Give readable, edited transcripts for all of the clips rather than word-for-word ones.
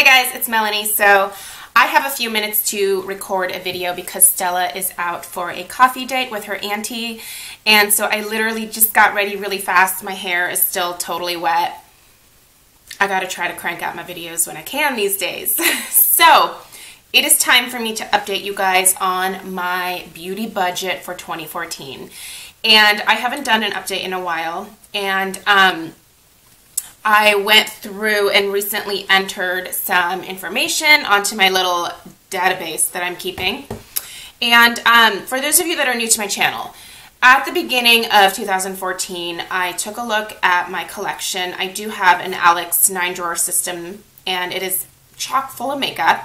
Hi guys, it's Melanie. So I have a few minutes to record a video because Stella is out for a coffee date with her auntie, and so I literally just got ready really fast. My hair is still totally wet. I gotta try to crank out my videos when I can these days. So it is time for me to update you guys on my beauty budget for 2014. And I haven't done an update in a while, and I went through and recently entered some information onto my little database that I'm keeping. And for those of you that are new to my channel, at the beginning of 2014, I took a look at my collection. I do have an Alex 9-drawer system, and it is chock full of makeup.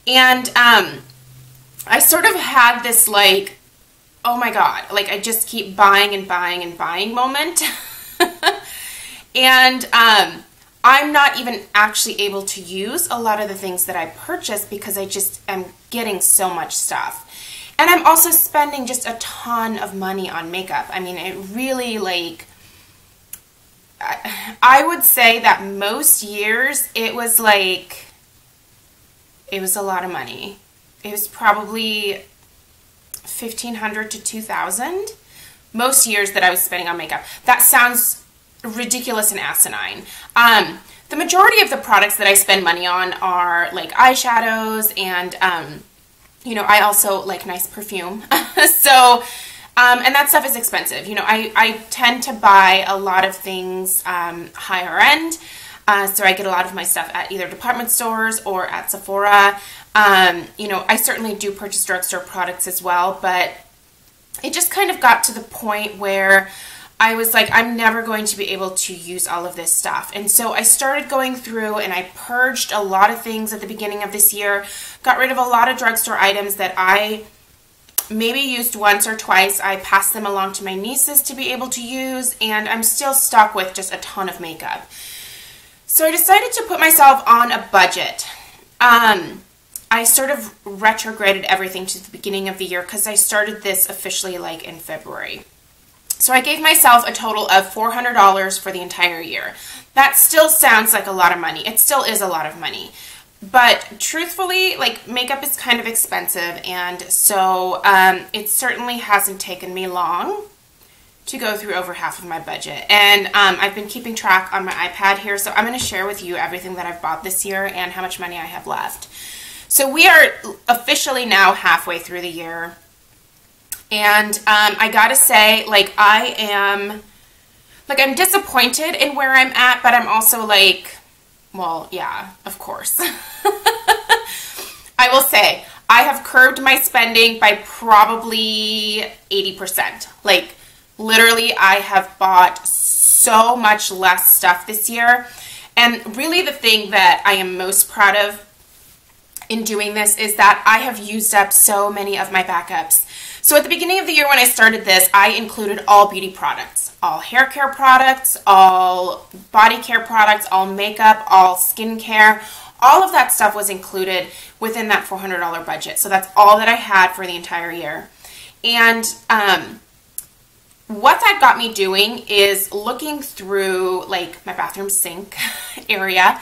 And I sort of had this like, oh my god, like I just keep buying and buying and buying moment. And I'm not even actually able to use a lot of the things that I purchased because I just am getting so much stuff. And I'm also spending just a ton of money on makeup. I mean, it really, like, I would say that most years it was like, it was a lot of money. It was probably $1,500 to $2,000 most years that I was spending on makeup. That sounds ridiculous and asinine. The majority of the products that I spend money on are like eyeshadows, and you know, I also like nice perfume. So and that stuff is expensive. You know, I tend to buy a lot of things higher end, so I get a lot of my stuff at either department stores or at Sephora. You know, I certainly do purchase drugstore products as well, but it just kind of got to the point where I was like, I'm never going to be able to use all of this stuff. And so I started going through and I purged a lot of things at the beginning of this year, got rid of a lot of drugstore items that I maybe used once or twice. I passed them along to my nieces to be able to use, and I'm still stuck with just a ton of makeup. So I decided to put myself on a budget. I sort of retrograded everything to the beginning of the year because I started this officially like in February. So I gave myself a total of $400 for the entire year. That still sounds like a lot of money. It still is a lot of money. But truthfully, like, makeup is kind of expensive, and so it certainly hasn't taken me long to go through over half of my budget. And I've been keeping track on my iPad here, so I'm going to share with you everything that I've bought this year and how much money I have left. So we are officially now halfway through the year. And I gotta say, like, I'm disappointed in where I'm at, but I'm also like, well, yeah, of course. I will say, I have curbed my spending by probably 80%. Like, literally, I have bought so much less stuff this year. And really the thing that I am most proud of in doing this is that I have used up so many of my backups. So at the beginning of the year when I started this, I included all beauty products, all hair care products, all body care products, all makeup, all skincare. All of that stuff was included within that $400 budget. So that's all that I had for the entire year. And what that got me doing is looking through like my bathroom sink area,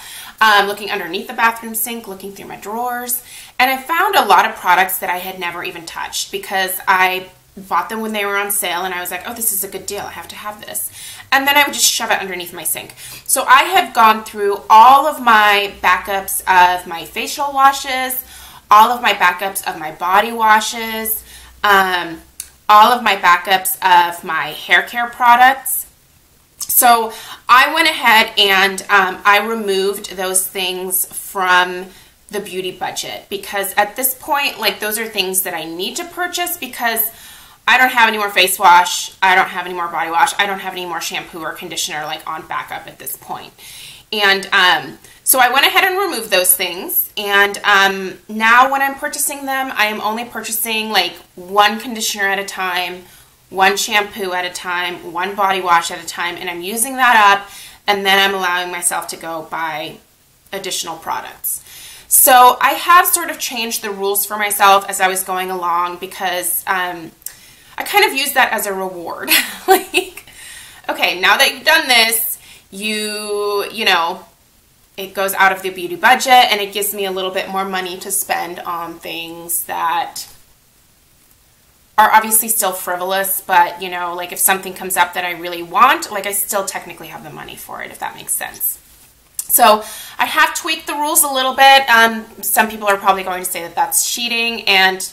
looking underneath the bathroom sink, looking through my drawers, and I found a lot of products that I had never even touched because I bought them when they were on sale, and I was like, oh, this is a good deal, I have to have this. And then I would just shove it underneath my sink. So I have gone through all of my backups of my facial washes, all of my backups of my body washes, all of my backups of my hair care products. So I went ahead and I removed those things from the beauty budget because at this point, like, those are things that I need to purchase because I don't have any more face wash, I don't have any more body wash, I don't have any more shampoo or conditioner like on backup at this point. And so I went ahead and removed those things, and now when I'm purchasing them, I am only purchasing like one conditioner at a time, one shampoo at a time, one body wash at a time, and I'm using that up, and then I'm allowing myself to go buy additional products. So I have sort of changed the rules for myself as I was going along because I kind of used that as a reward. Like, okay, now that you've done this, you know, it goes out of the beauty budget, and it gives me a little bit more money to spend on things that are obviously still frivolous, but, you know, like if something comes up that I really want, like I still technically have the money for it, if that makes sense. So I have tweaked the rules a little bit. Some people are probably going to say that that's cheating, and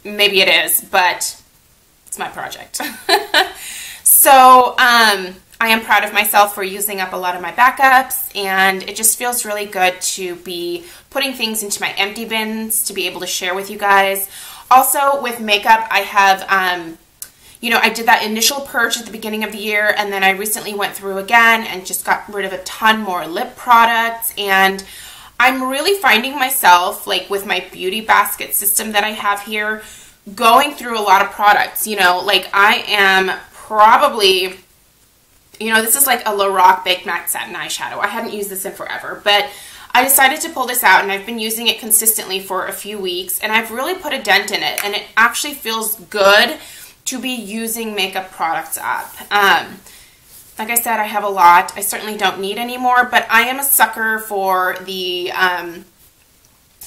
maybe it is, but it's my project. So I am proud of myself for using up a lot of my backups, and it just feels really good to be putting things into my empty bins to be able to share with you guys. Also, with makeup, I have, you know, I did that initial purge at the beginning of the year, and then I recently went through again and just got rid of a ton more lip products, and I'm really finding myself, like with my beauty basket system that I have here, going through a lot of products. You know, like I am probably, you know, this is like a Lorac Baked Matte Satin Eyeshadow. I hadn't used this in forever, but I decided to pull this out, and I've been using it consistently for a few weeks, and I've really put a dent in it, and it actually feels good to be using makeup products up. Like I said, I have a lot. I certainly don't need any more, but I am a sucker for the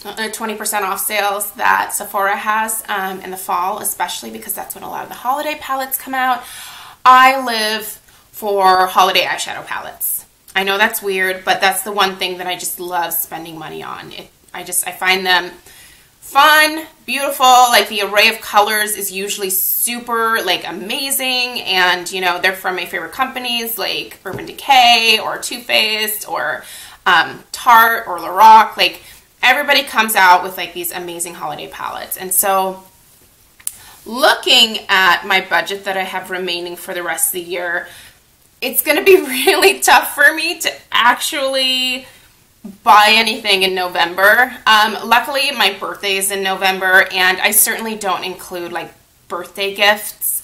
20% off sales that Sephora has in the fall, especially because that's when a lot of the holiday palettes come out. I live for holiday eyeshadow palettes. I know that's weird, but that's the one thing that I just love spending money on. I find them fun, beautiful, like the array of colors is usually super like amazing, and you know, they're from my favorite companies like Urban Decay or Too Faced or Tarte or Lorac. Like everybody comes out with like these amazing holiday palettes, and so looking at my budget that I have remaining for the rest of the year, it's going to be really tough for me to actually buy anything in November. Luckily, my birthday is in November, and I certainly don't include like birthday gifts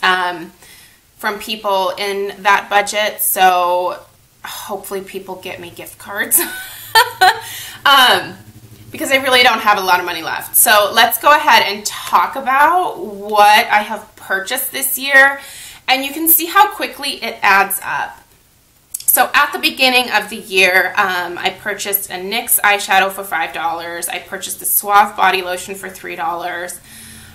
from people in that budget, so hopefully people get me gift cards because I really don't have a lot of money left. So let's go ahead and talk about what I have purchased this year, and you can see how quickly it adds up. So at the beginning of the year, I purchased a NYX eyeshadow for $5. I purchased a Suave body lotion for $3.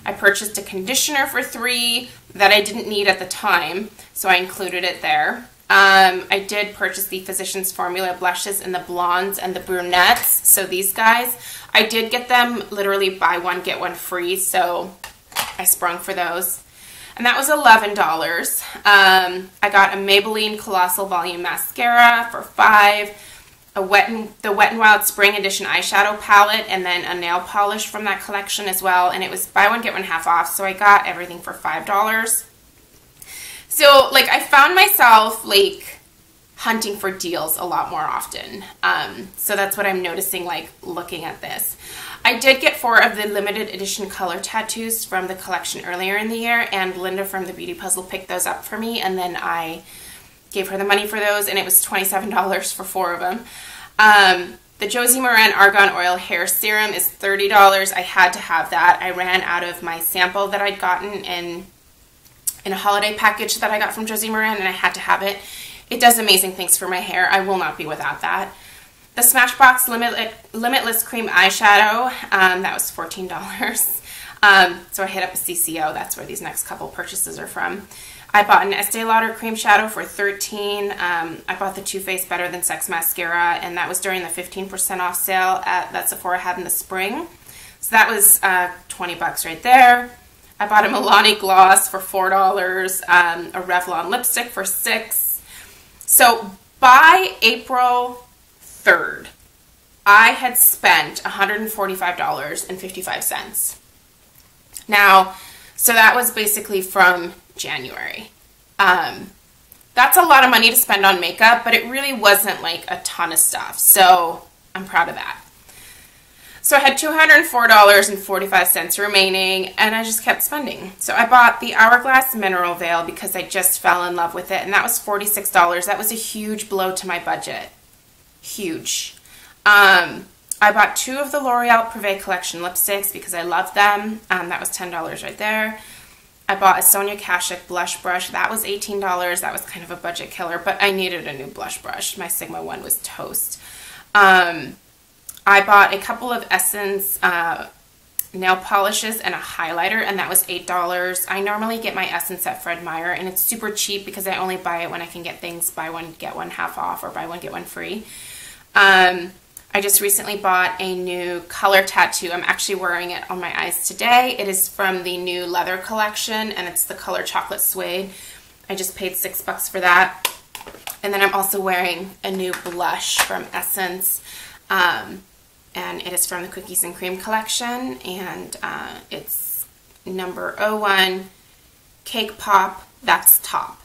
I purchased a conditioner for $3 that I didn't need at the time, so I included it there. I did purchase the Physicians Formula blushes in the blondes and the brunettes. So these guys, I did get them literally buy one, get one free, so I sprung for those. And that was $11. I got a Maybelline Colossal Volume Mascara for $5, the Wet n Wild Spring Edition eyeshadow palette, and then a nail polish from that collection as well. And it was buy one, get one half off, so I got everything for $5. So, like, I found myself, like, hunting for deals a lot more often. So that's what I'm noticing, like, looking at this. I did get 4 of the limited edition color tattoos from the collection earlier in the year, and Linda from the Beauty Puzzle picked those up for me, and then I gave her the money for those, and it was $27 for 4 of them. The Josie Maran Argan Oil Hair Serum is $30. I had to have that. I ran out of my sample that I'd gotten in a holiday package that I got from Josie Maran, and I had to have it. It does amazing things for my hair. I will not be without that. The Smashbox Limitless Cream Eyeshadow, that was $14. So I hit up a CCO. That's where these next couple purchases are from. I bought an Estee Lauder Cream Shadow for $13. I bought the Too Faced Better Than Sex Mascara, and that was during the 15% off sale that Sephora had in the spring. So that was $20 right there. I bought a Milani Gloss for $4, a Revlon lipstick for $6. So by April 3rd, I had spent $145.55. Now, so that was basically from January. That's a lot of money to spend on makeup, but it really wasn't like a ton of stuff, so I'm proud of that. So I had $204.45 remaining, and I just kept spending. So I bought the Hourglass Mineral Veil because I just fell in love with it, and that was $46. That was a huge blow to my budget. Huge. I bought 2 of the L'Oreal Privé Collection lipsticks because I love them. That was $10 right there. I bought a Sonia Kashuk blush brush. That was $18. That was kind of a budget killer, but I needed a new blush brush. My Sigma one was toast. I bought a couple of Essence nail polishes and a highlighter, and that was $8. I normally get my Essence at Fred Meyer, and it's super cheap because I only buy it when I can get things buy one, get one half off, or buy one, get one free. I just recently bought a new color tattoo. I'm actually wearing it on my eyes today. It is from the new leather collection, and it's the color chocolate suede. I just paid $6 for that. And then I'm also wearing a new blush from Essence. And it is from the Cookies and Cream collection, and it's number 01 Cake Pop. That's Top.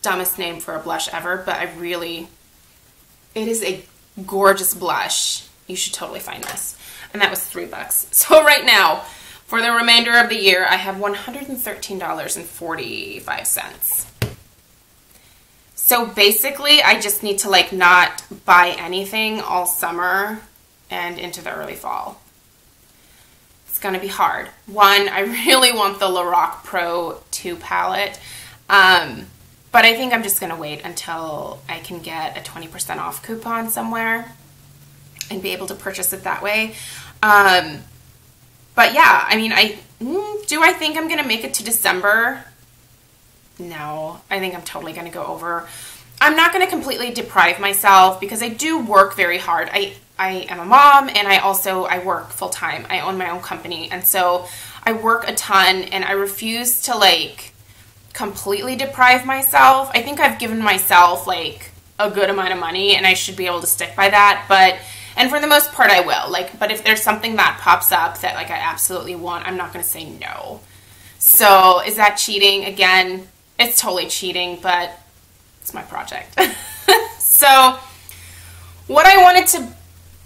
Dumbest name for a blush ever, but it is a gorgeous blush. You should totally find this. And that was $3. So right now, for the remainder of the year, I have $113.45. So basically, I just need to like not buy anything all summer and into the early fall. It's gonna be hard. One, I really want the Lorac Pro 2 palette, but I think I'm just gonna wait until I can get a 20% off coupon somewhere and be able to purchase it that way. But yeah, I mean, do I think I'm gonna make it to December? No, I think I'm totally going to go over. I'm not going to completely deprive myself because I do work very hard. I am a mom, and I work full time. I own my own company, and so I work a ton, and I refuse to like completely deprive myself. I think I've given myself like a good amount of money, and I should be able to stick by that, and for the most part I will. But if there's something that pops up that like I absolutely want, I'm not going to say no. So is that cheating? Again, it's totally cheating, but it's my project. So what I wanted to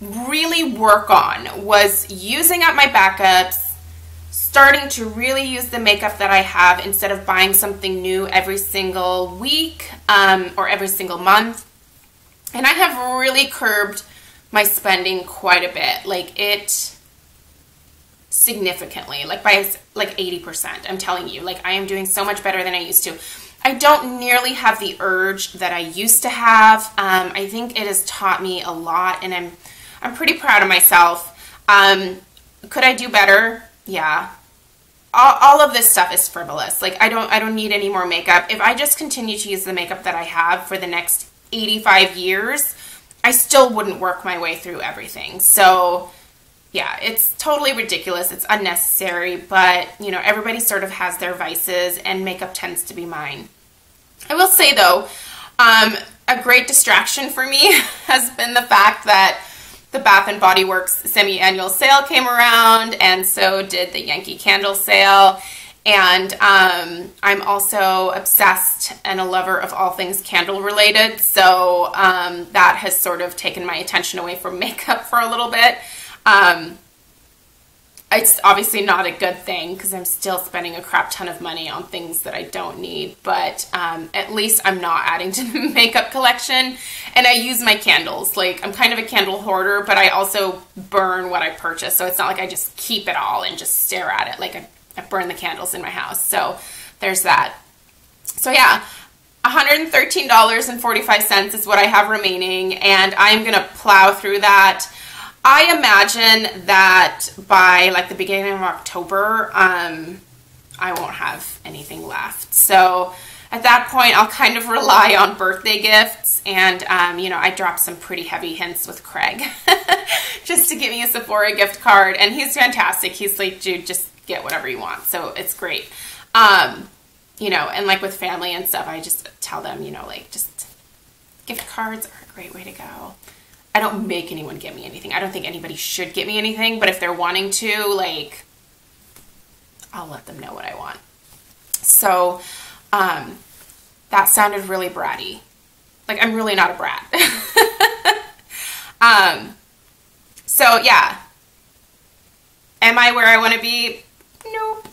really work on was using up my backups, starting to really use the makeup that I have instead of buying something new every single week or every single month. And I have really curbed my spending quite a bit. Significantly, by 80%. I'm telling you, I am doing so much better than I used to. I don't nearly have the urge that I used to have. I think it has taught me a lot, and I'm pretty proud of myself. Could I do better? Yeah. All of this stuff is frivolous. I don't need any more makeup. If I just continue to use the makeup that I have for the next 85 years, I still wouldn't work my way through everything. So yeah, it's totally ridiculous. It's unnecessary, but everybody sort of has their vices, and makeup tends to be mine. I will say though, a great distraction for me has been the fact that the Bath & Body Works semi-annual sale came around, and so did the Yankee Candle sale. And I'm also obsessed and a lover of all things candle related, so that has sort of taken my attention away from makeup for a little bit. It's obviously not a good thing because I'm still spending a crap ton of money on things that I don't need, but at least I'm not adding to the makeup collection, and I use my candles. I'm kind of a candle hoarder, but I also burn what I purchase, so it's not like I just keep it all and just stare at it. I burn the candles in my house, so there's that. So yeah, $113.45 is what I have remaining, and I'm gonna plow through that. I imagine that by the beginning of October, I won't have anything left. So at that point, I'll kind of rely on birthday gifts, and I dropped some pretty heavy hints with Craig just to get me a Sephora gift card, and he's fantastic. He's like, dude, just get whatever you want. So it's great. And with family and stuff, I just tell them, just gift cards are a great way to go. I don't make anyone get me anything. I don't think anybody should get me anything, but if they're wanting to, I'll let them know what I want. So, that sounded really bratty. I'm really not a brat. So yeah. Am I where I want to be? Nope.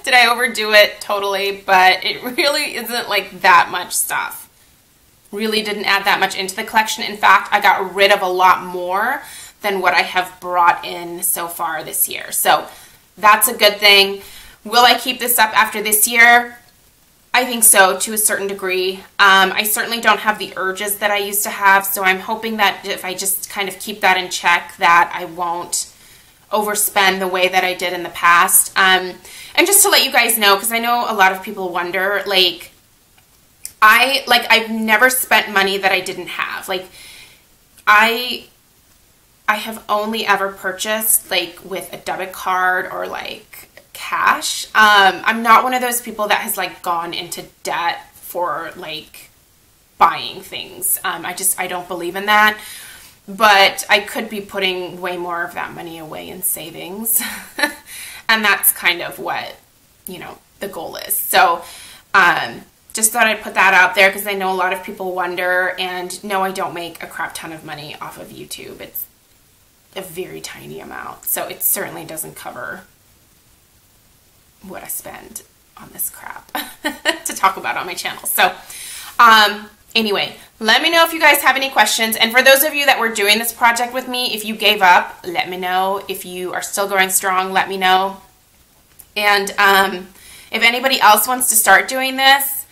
Did I overdo it? Totally, but it really isn't that much stuff. Really didn't add that much into the collection. In fact, I got rid of a lot more than what I have brought in so far this year. So that's a good thing. Will I keep this up after this year? I think so, to a certain degree. I certainly don't have the urges that I used to have, so I'm hoping that if I just kind of keep that in check, that I won't overspend the way that I did in the past. And just to let you guys know, because I know a lot of people wonder, like, I've never spent money that I didn't have. Like, I have only ever purchased, like, with a debit card or, like, cash. I'm not one of those people that has, like, gone into debt for, like, buying things. I don't believe in that. But I could be putting way more of that money away in savings. And that's kind of what, you know, the goal is. So, just thought I'd put that out there because I know a lot of people wonder. And no, I don't make a crap ton of money off of YouTube. It's a very tiny amount. So it certainly doesn't cover what I spend on this crap to talk about on my channel. So, anyway, let me know if you guys have any questions. And for those of you that were doing this project with me, if you gave up, let me know. If you are still going strong, let me know. And if anybody else wants to start doing this,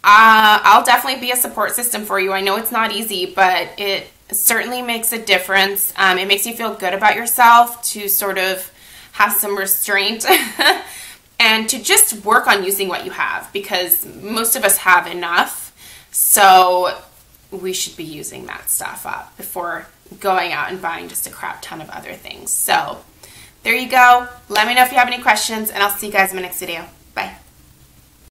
I'll definitely be a support system for you. I know it's not easy, but it certainly makes a difference. It makes you feel good about yourself to sort of have some restraint and to just work on using what you have, because most of us have enough. So we should be using that stuff up before going out and buying just a crap ton of other things. So there you go. Let me know if you have any questions, and I'll see you guys in my next video.